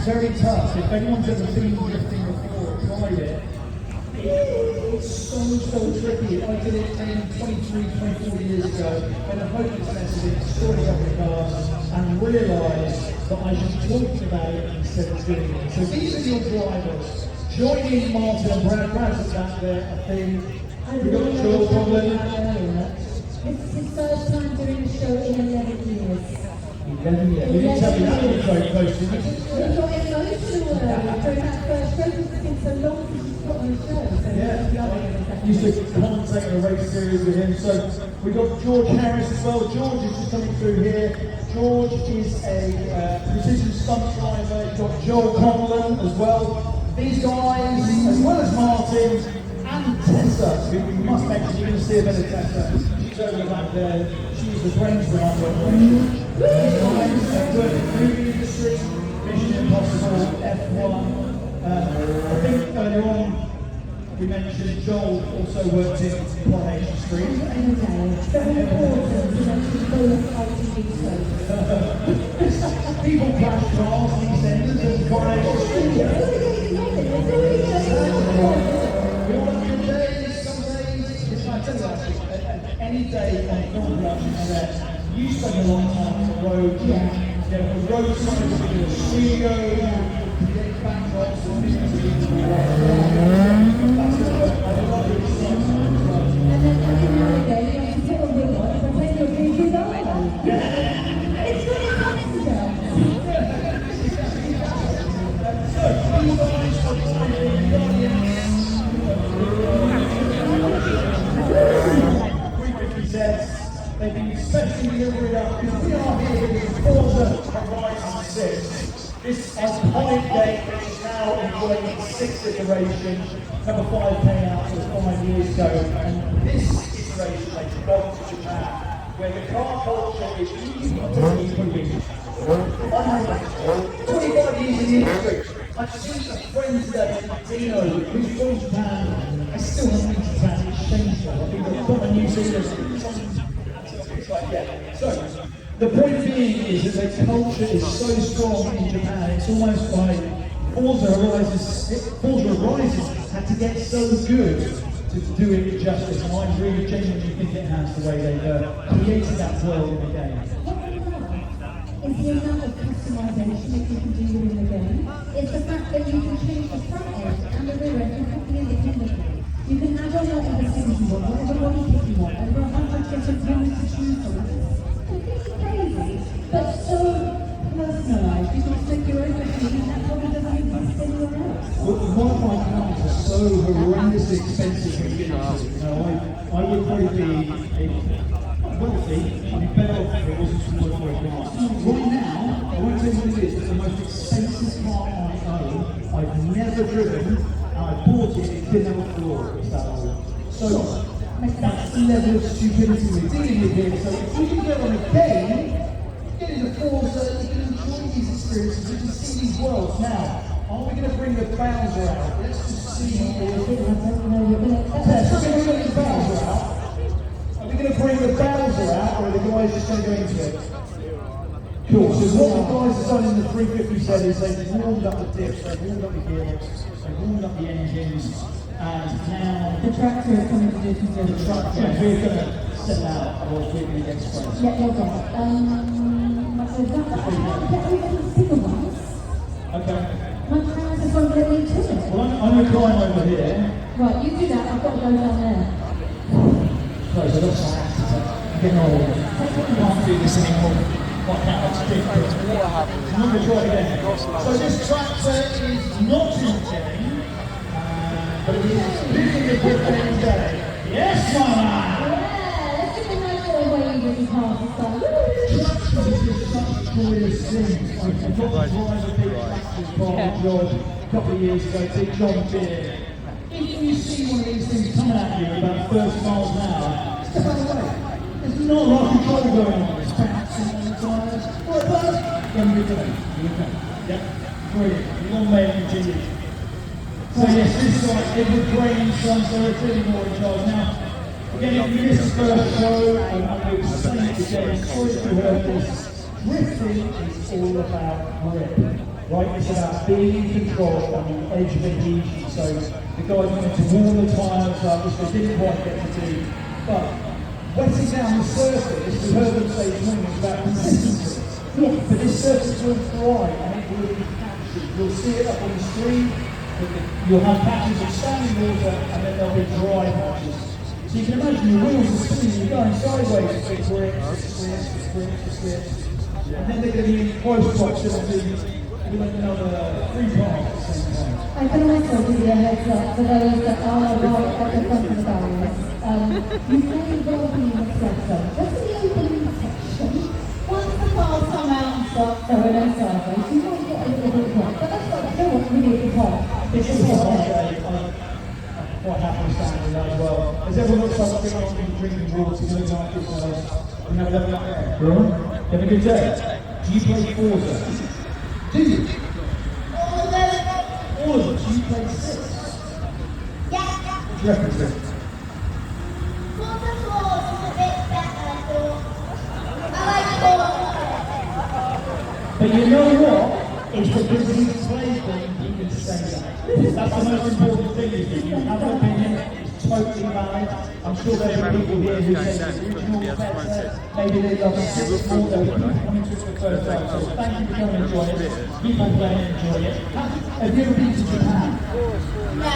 very tough. If anyone's ever been drifting before or tried it, it's so tricky. I did it maybe 23, 24 years ago when the hopeless mess of it destroyed a couple of cars and realised that I should be talking about it instead of doing it. So these are your drivers. Join in Martin and Brad. Brad's back there, I think. We've got Joel Conlon. It's his first time doing the show in 11 years. 11 years. You didn't tell me that was very close to you. We got emotional during that first show because it's been so long since he's got on the show. So yeah. Used to commentate on a race series with him. So we've got George Harris as well. George is just coming through here. George is a precision stunt driver. You've got Joel Conlon as well. These guys, as well as Martin and Tessa, who we must mention, you're going to see a bit of Tessa. She's over the back there. She's the brains behind the operation. These guys have worked in the movie industry, Mission Impossible, F1. I think earlier on we mentioned Joel also worked in Coronation Street. People crash cars, EastEnders and Coronation Street. Any day on film production set, you spend a long time on the road. The road side will be a studio, create backdrops and things. That's going to work. I love it. And then every now and again, you have to take a wig on and pretend you're doing his own. It's really fun to So, these guys are driving the audience. They've been specially delivered up because we are here with the Forza Horizon 6. This iconic game which is now enjoying its 6th iteration. Number 5 came out just 5 years ago, and this iteration they've gone to Japan, where the car culture is equally 25 years in the industry. I've seen a friend today, Dino, who's from Japan. I still haven't been to Japan, it's shameful. I think they've got a New Zealand. So, the point being is that the culture is so strong in Japan, it's almost like Forza Horizon had to get so good to do it justice, and I really genuinely think it has the way they've created that world in the game. Is the amount of customization that you can do within the game. It's the fact that you can change the front end and the rear end completely independently. You can add on whatever things you want, whatever body kit you want, over 100 different units to choose from. It's completely crazy, but so personalised. You can make your own machine and that probably doesn't exist anywhere else. Well, modifying cars are so horrendously expensive to get into. You know, I would probably be wealthy, I'd be better off if it wasn't too much for a car. Right now, I won't tell you what it is, but the most expensive car I own, I've never driven, and I bought it, it didn't have a floor. It's that old. So, that's the level of stupidity we're dealing with here. So, if we can get on a game, get in the Forza, you can enjoy these experiences, you can see these worlds. Now, are we going to bring the Bowser out? Let's just see. We're going to bring the Bowser out. Are we going to bring the Bowser out, or are the guys just going to go into it? Cool. So what the guys have done in the 350 set is they've warmed up the dips, they've warmed up the gearbox, they've warmed up the engines, and now the tractor is coming to do some good. The tractor, we're going to set out our Weekly Express. Yeah, no problem. So that's get rid of the single ones. Okay. My plans are going to get me to it. Well, I'm going to climb over here. Right, you do that, I've got to go down there. Close, I got I'm getting old. I can't do this anymore. I can't, it's ridiculous. I'm not going to try it again. So this tractor is not in the game, but it is living the good every day. Yes, my man! Yeah, let's get a nice little wave as he passes by. Tractors is just such a joyous thing. I got to drive a big tractor's part of the job a couple of years ago, big John Deere. If you see one of these things coming at you about 30 miles an hour, step out of the way. There's not a lot of control going on. It's bouncing on the tyres. What it does? Then you're good. Yep. Brilliant. You're all made in G. So yes, this guy, Edward Graham's son, so it's really more in charge. Now, again, if you missed the first show, I'm going to say it again. Sorry if you heard this. Drifting is all about grip. right? It's about being in control on the edge of adhesion. So the guy wanted to warm the tyres up, which they didn't quite get to do. But wetting down the surface, we heard them say this morning, is about consistency. Yes. But this surface will dry and it will be patchy. You'll see it up on the screen. You'll have patches of standing water and then there'll be dry patches. So you can imagine your wheels are spinning, you're going sideways, it slips, and then they're going to be in close proximity with another 3 cars at the same time. I can also give you a heads up for those that are right at the front of the barriers. You may well be in the front zone, just in the opening section. Once the cars come out and start going in sideways, you might get a little bit wet, but that's not really at the top. It's just I'm quite happy to stand with that as well. As everyone looks like they're going to be drinking water, you look like this, we have a level up there. Right? You have a good day. Do you play forza? Do you? All of them. Do you play 6? Yeah. What do you reckon to it? Forza 4 is a bit better, so I like 4. But you know what? It's because he plays them, he can say that. That's the most important thing, is that you have an opinion, it's totally valid. I'm sure there are people here who say the original is better, maybe they love it more, there are people coming to it for the first time. So thank you for coming and enjoying it. Keep on playing and enjoying it. Have you ever been to Japan? No.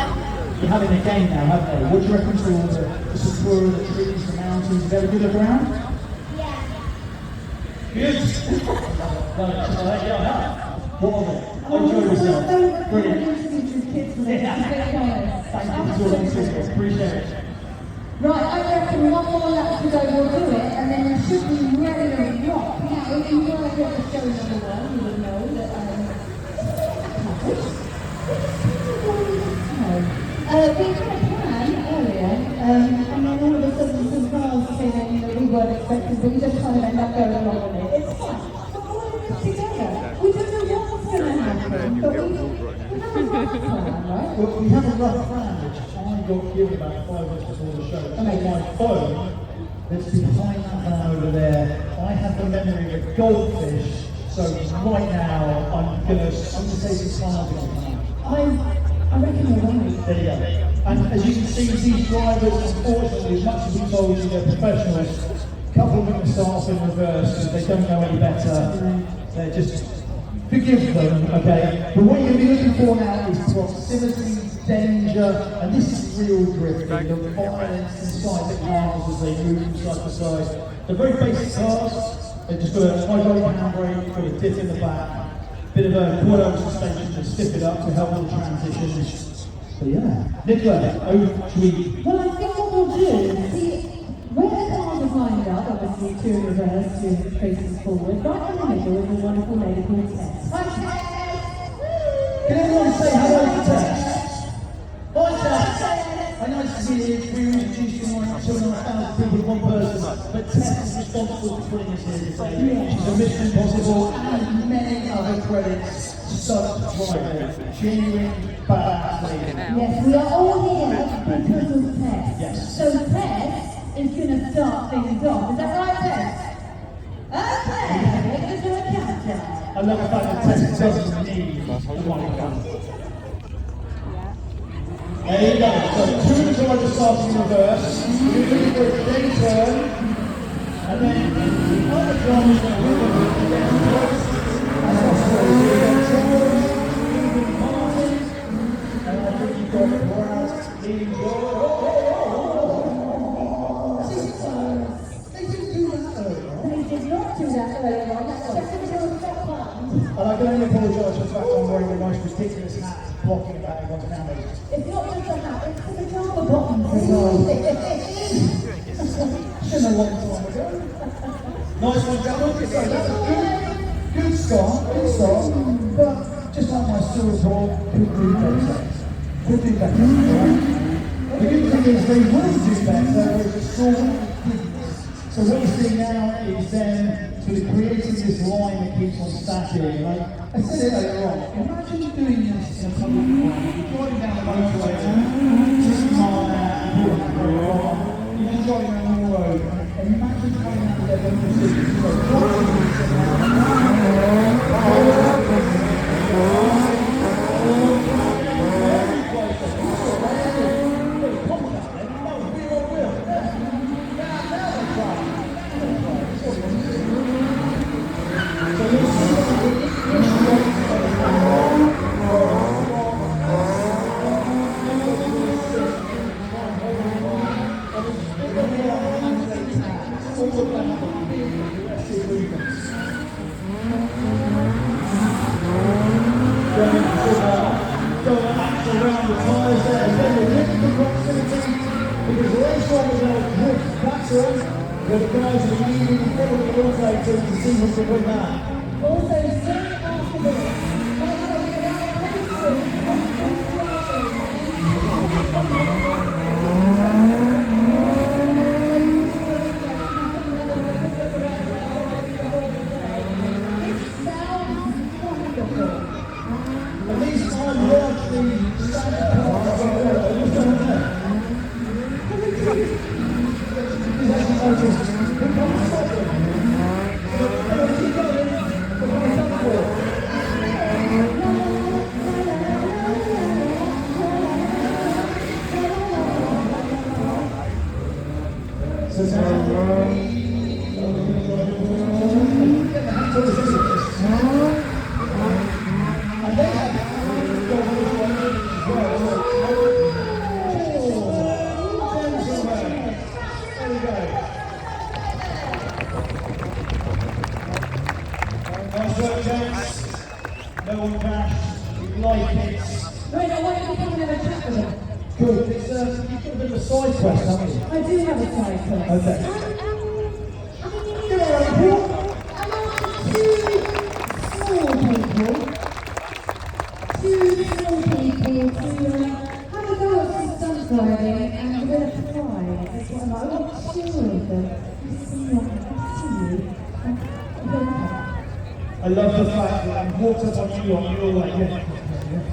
You're having a game now, haven't they? What do you reckon to all the sakura, the trees, the mountains? Is there a good look around? Yeah. Good. What are they? Enjoy yourself. Brilliant. Thank you for talking to us. Appreciate it. Right, I reckon one more lap to go, we'll do it, and then you should be ready to rock. Now, if you were at the show number 1, you would know that we had a plan earlier, and then all of a sudden some cars came in that we weren't expecting, but we just kind of end up going along with it. It's fine. We're all in this together. We don't know what's going to happen, but we have a rough plan, right? Well, we have a rough plan, which I got given about 5 minutes before the show. On my phone, that's behind that van over there, I have the memory of a goldfish, so right now I'm gonna say some time on I reckon you're right. There you go. And as you can see, these drivers, unfortunately, as much as we told you they're professionals, a couple of them start off in reverse because they don't know any better. They're just, forgive them, okay? But what you're going to be looking for now is proximity, danger, and this is real drifting, the violence inside the cars as they move from side to side. The very basic cars, they've just got a hydraulic handbrake, got a dip in the back, bit of a coil suspension to stiff it up to help with the transitions. But yeah, Nicola, over to you. Well, I think what we'll do, see, where the cars are lined up, obviously 2 in reverse, 2 faces forward, right in the middle is a wonderful lady called Tess. Hi Tess! Can everyone say hello to Tess? Hi Tess! I know it's weird, we're introducing 2,500 people with one person, but Tess is responsible for putting us here today. She's a Mission Impossible and many other credits. Such driving, genuine badass lady. Yes, we are all here because of Tess. Yes. So Tess is going to start things off. Is that right, Tess? Okay, we're going to do a countdown. I love the fact that Tess doesn't need the microphone. There you go. So 2 of the drivers starting in reverse. We're looking for a steady turn. And then the other drivers are going to move again. And that's where we're going to Martin. And I think you've got Brad leading George. They didn't do that earlier. They did not do that earlier on. That's definitely a step one. And I can only apologise for the fact I'm wearing the most ridiculous hat blocking about everyone's cameras. It's not just a hat, it's the pajama bottoms as well. Been a long time ago. Nice one, gentlemen. So that's a good start, but just like my silver could do better. Could do better, right? The good thing is they will do better, whereas the storm didn't. So what you're seeing now is them sort of creating this line that keeps on stacking. And I said it earlier on, imagine doing this in a public line. You're driving down the motorway, 60 mile an hour, you're just driving around the road. And imagine coming out of their own decisions. extra. The guys are leading incredibly also to see who's to win that. Also, soon after this, At least I'm largely standing apart from what's going on there. Nice work, gents. No one crashed. We like it. wait, I want to come and have a chat with him. Good. It's, you've got a bit of a side quest, haven't you? I do have a side quest. Okay. Two small people to have a go at some stunt driving and win a prize. That's what I want to share with them. See what happens to you. I love the fact that I walked up on you and you're like, yeah,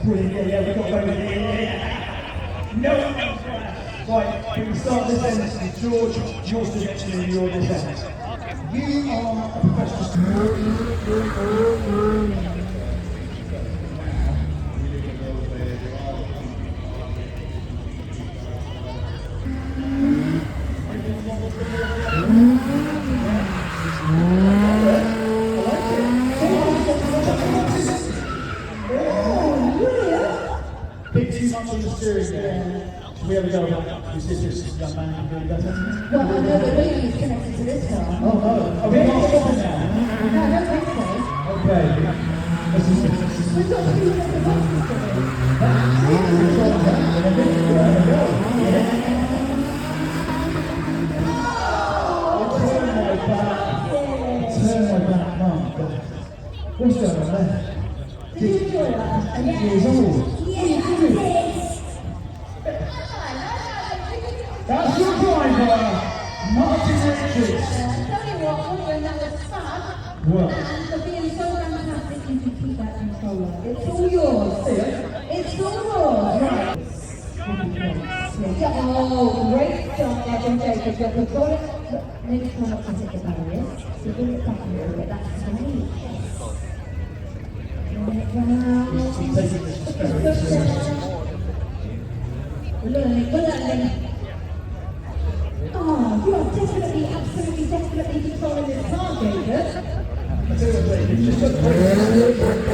brilliant, yeah, we've got to go with it, yeah. No, right, we start this end, George, yours to next year, you're this end. You are a professional. Big too much on the steering there. We have a go about this young man can do better. Well, I know the baby's connected to this car. Oh no, are we not stopping now? No, I don't think so. Okay. This is it. We've got to do what the box is Turn my back, Mum. What's going on there? Did you enjoy that? 8 years old. Yes. That's your driver, Martin Richards. Tell you what, when that was fun, Well, and for being so fantastic, you can keep that controller. It's all yours. It's all yours, right? Yeah. Oh, great job, Evan Jacob. You've got it. Maybe try not to hit the barriers. So bring it back a little bit. That's great. Bring it round. he's taking this very seriously. Learning. Oh, you are definitely, absolutely, definitely controlling this car, Jacob. I tell you what, Dave, it's just a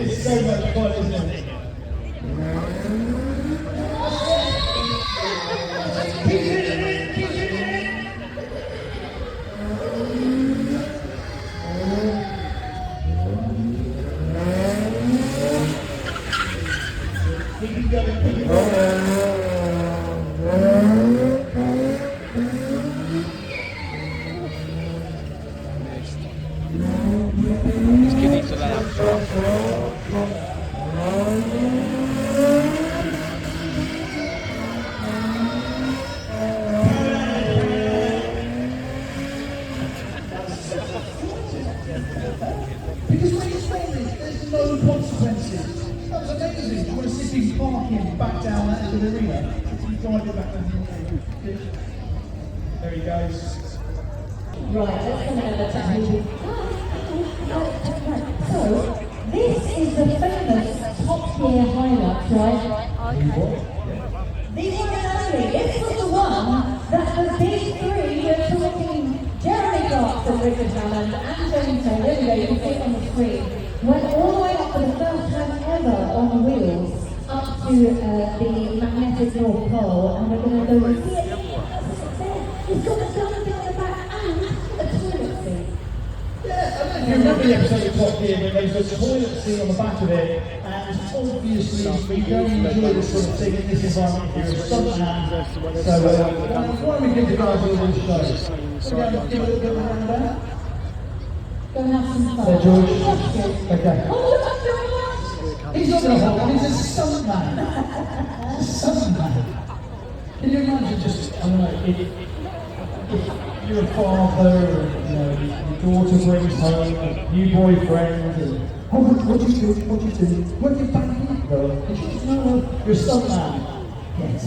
It's so much fun, isn't it? Keep hitting it, keep hitting it. Keep it going, keep it going. Because when you're spending, there's no consequences. That was amazing. You want to see him parking back down that into the arena. You drive it back down the arena. There he goes. Right, let's come over to who. So, this is the famous Top Gear highlights, right? The one and only. This was the one that the big three were talking. Jeremy Clarkson, Richard Hammond, and James Taylor. There we go, you can see it on the screen. Went all the way up for the first time ever on the wheels up to the magnetic North Pole, and we're going to go and see it. It's got a down at the back and a toilet seat. Yeah, I every episode of Top Gear, but there's a toilet seat on the back of it, and obviously we don't enjoy this sort of thing in this environment here. It's suntan, so why don't we give the guys a little show? Okay, give a little bit of a rundown. Go and have some fun. There, George. Yeah. Okay. Oh, look at George! He's not going to hold on, he's a stuntman. Stuntman. Can you imagine just, I don't know, if you're a father, and, you know, your daughter brings home a new boyfriend, and, oh, what do you do? What do you do? What do you back girl? And she says, no, you're a stuntman. Yes.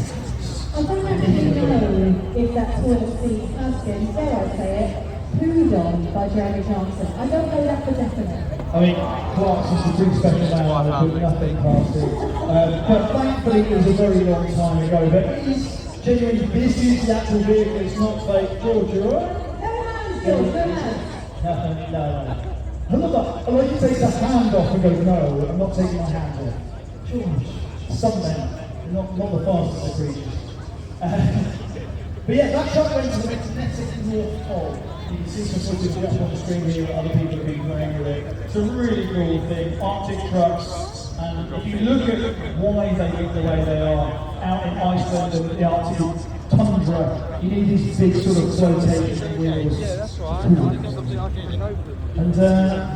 I don't actually know if that toilet seat has been, dare I say it, pooed on by Jeremy Johnson. I don't know that for definite. I mean, Clark's is a pretty special man, I put nothing past it. But thankfully it was a very long time ago, but it is genuinely, this is the actual vehicle, it's not fake. George, you alright? No hands, George, no hands. No. I like to take the hand off and go, no, I'm not taking my hand off. George, some men, not the fastest of creatures. But yeah, that truck went to the magnetic North Pole. You can see some footage up on the screen here that other people have been playing with it. It's a really cool thing, Arctic trucks. And if you look at why they look the way they are, out in Iceland and the Arctic tundra, you need these big sort of flotation wheels. Yeah, that's right. And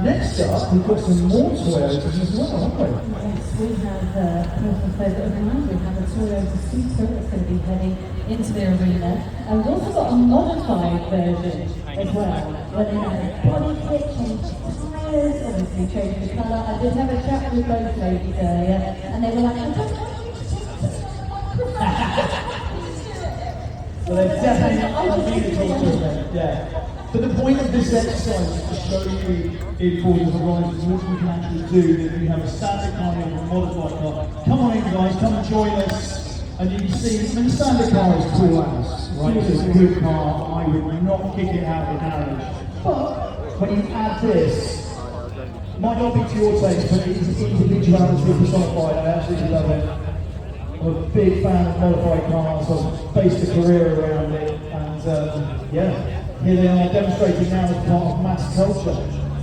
next up, we've got some more Toyotas as well, haven't we? Yes, we have a personal favourite of mine. We have a Toyota Supra that's going to be heading into the arena. And we've also got a modified version as well, where they have a body kit, change the tyres, obviously change the colour. I did have a chat with both ladies earlier, and they were like, I don't want you to change the So they've definitely yeah. But the point of this exercise is to show you in Forza Horizon what we can actually do if you have a static car or a modified car. Come on in guys, come and join us. And you can see, I mean, the standard car is cool as, right? It's a good car, I would not kick it out of the garage. But when you add this, might not be to your taste, but it's individuality personified. I absolutely love it. I'm a big fan of modified cars. I've based a career around it, and yeah, here they are demonstrating now as part of mass culture. So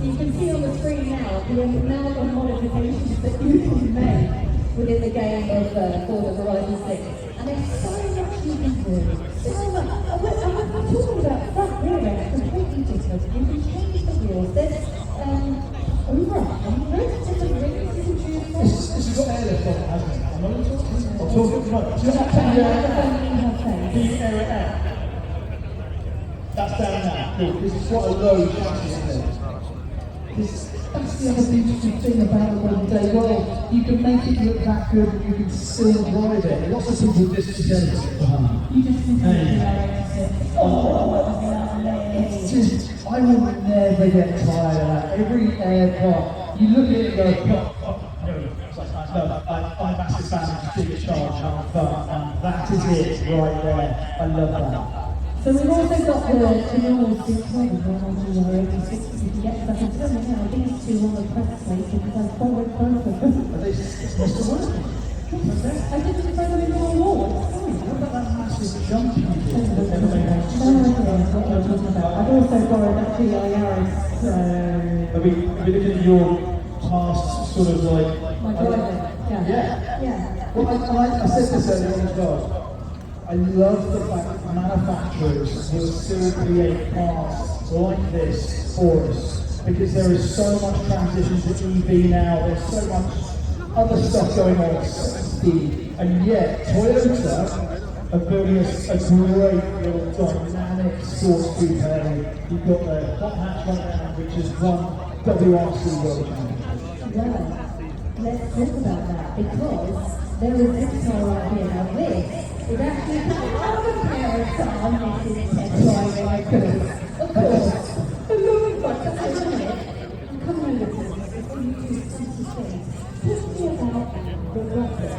you can see on the screen now the amount of modifications that you can make within the game of Forza Horizon 6. And there's so much you can do. So much. I'm talking about front rear end, completely different. You can change the wheels. There's over 100 different rings you can choose from. This has got airlift on it, hasn't it? I'm not talking. I'm talking. No, do you not Can take you the have air out? That's down now. Cool. This is quite a low chassis, isn't it? That's the other beautiful thing about the modern day world. You can make it look that good and you can still drive it. Lots of people discredit it. You just need to It's just, I will never get tired of that. Every airport, you look at it and go, I'm a massive fan of Big Charge, and that is it right there. I love that. So we've also got the normal 620 one on the 86. You can get stuff in terms now. These two on the press plate because I followed both of them. Are they supposed to work? I didn't throw them in the wall. What about that massive jump you did? No idea what you're talking about. I've also borrowed that GI Yaris. I mean, looking at your past sort of like... My driving. Yeah. Well, I said this earlier on as well. I love the fact that manufacturers will still create cars like this for us, because there is so much transition to EV now, there's so much other stuff going on, safety, and yet Toyota are building a great little dynamic sports coupe. You've got the hot hatch right now, which is one WRC World Championship. Well, let's talk about that because there is this car right here. Now this is actually a comparison on this is test driving I could. Of course. But moving back to the minute, I'm coming over to this before you do something. Tell me about the rocket.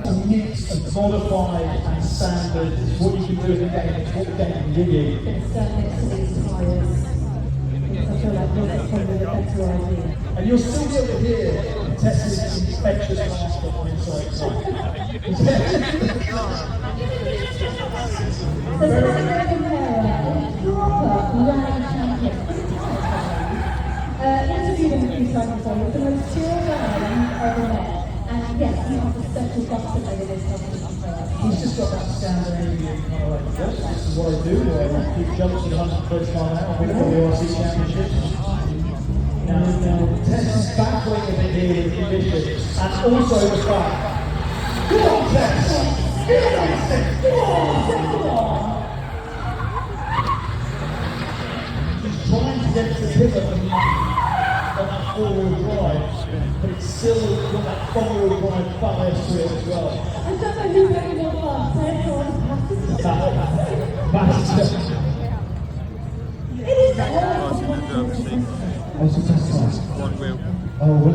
A mix of modified and standard is what you can do in the game, it's what the game can give you. It's stand next to these tyres. I feel like this is probably the better idea. And you'll still be able to hear Tesla's infectious laughter on inside. So how do you compare proper rally champion. Interviewed him a few times before. He's the most chill guy you've ever met. And yes, he has a special gossip over this competition for us. He's just got that Scandinavian kind of like, yes, this is what I do. I keep jumps at 100 mile an hour, win all the RC championships. Now, Tess is battling a bit here with conditions, and also the fact. Come on, Tess! Give it up, Tess! Come on! She's trying to get to the pivot on that four-wheel drive, but it's still got that front-wheel drive bias to it as well. I don't know who's having more fun, Tess or That's it is Oh, it's a test class. One wheel. Oh, well,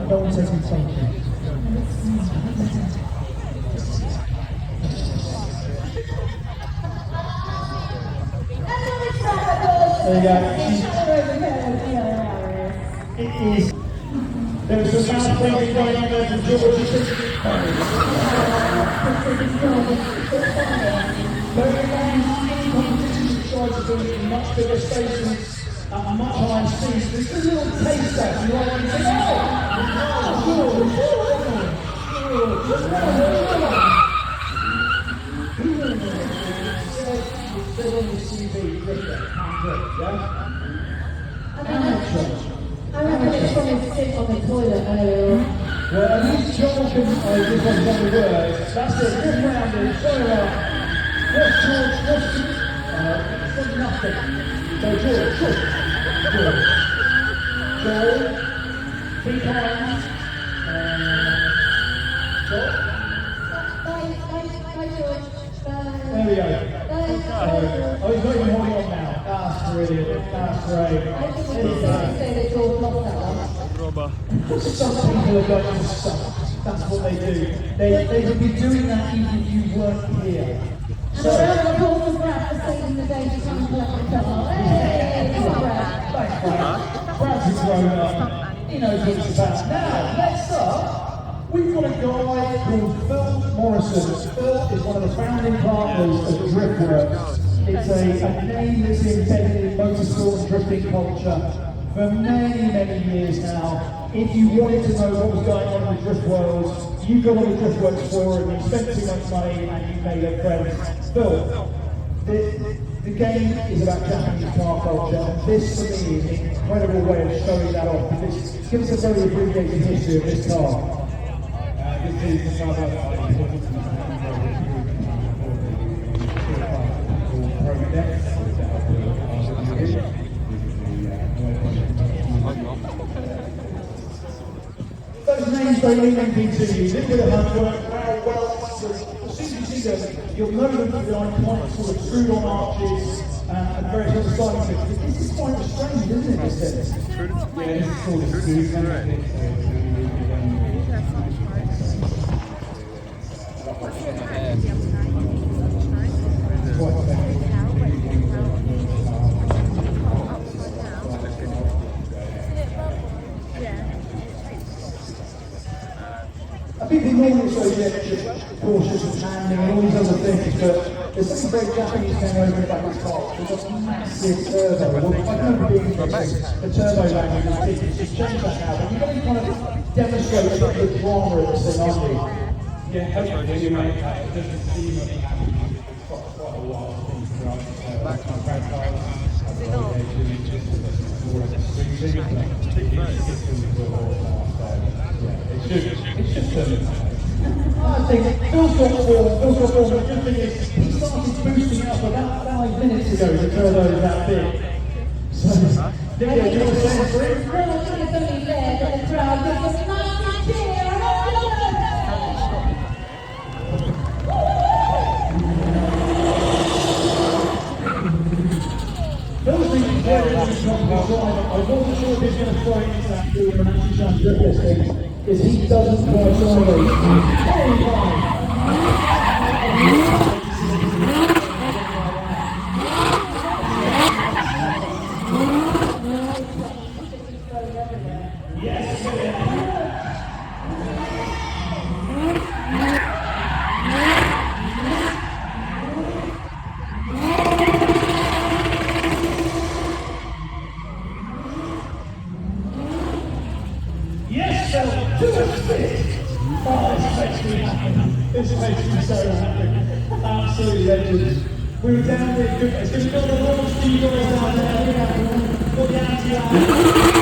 no one says it's thank you. There you go. It is. There's a mouth breathing going on there from George. Very many competitions try to do it in much bigger stations. At much higher speeds, there's a little taste that you like to think, it says on the CV, drifter, yeah? I reckon it's from his sit on the toilet earlier on. Well, at least John can give us some words. That's it, good round it, show what's George, it's nothing. So George, Joel, be kind. Bye, George. Bye. There we go. Bye. Oh, he's not even holding on now. That's brilliant. That's great. I think we can say that George lost that one. Rubber. Some people are going to stuff. That's what they do. They would be doing that even if you weren't here. And a round of applause for Brad for saving the day to come and collect the car. Hey, come on, Brad. Thanks, Brad. Brad's a grown up. He knows what it's about. Now, next up, we've got a guy called Phil Morrison. Phil is one of the founding partners of Driftworks. It's a name that's embedded in motorsport and drifting culture for many years now. If you wanted to know what was going on in the drift world, you got on the Driftworks forum, you spent too much money and you made a friend. Phil, the game is about Japanese car culture, and this for me is an incredible way of showing that off, because give us a very abbreviated history of this car. This is the car Those names don't mean anything to you. Liquid at Huntwork, well, as soon as you see them, you'll know them for the iconic sort of screwed on arches and various other styling things. This is quite strange, isn't it, this thing? Yeah, this is sort of screwed. I think they normally associate cautious and handling and all these other things, but there's something very Japanese thing over the back of the car. There's a massive turbo. Well, I remember being interested. The turbo language is big. It's changed that now, but you've got to kind of demonstrate some of the drama of this thing, aren't you? Yeah, hopefully you make that. It doesn't seem like it's got quite a lot of things to run. That's my great cars. It's just I think Phil's got form, but the good thing is he started boosting up about 5 minutes ago, the turbo is that big. So, do you want to say something? Well, I think it's only fair that the crowd gives us a massive cheer. Phil's been very I wasn't sure if he's going to throw it into that field and actually try and grip this thing, because he doesn't quite sideways. yourself to a spin. Oh, this makes me happy. This makes me so happy. Absolutely legend. We were down there, it's going to be one of the last few guys out there. We're going to put the anti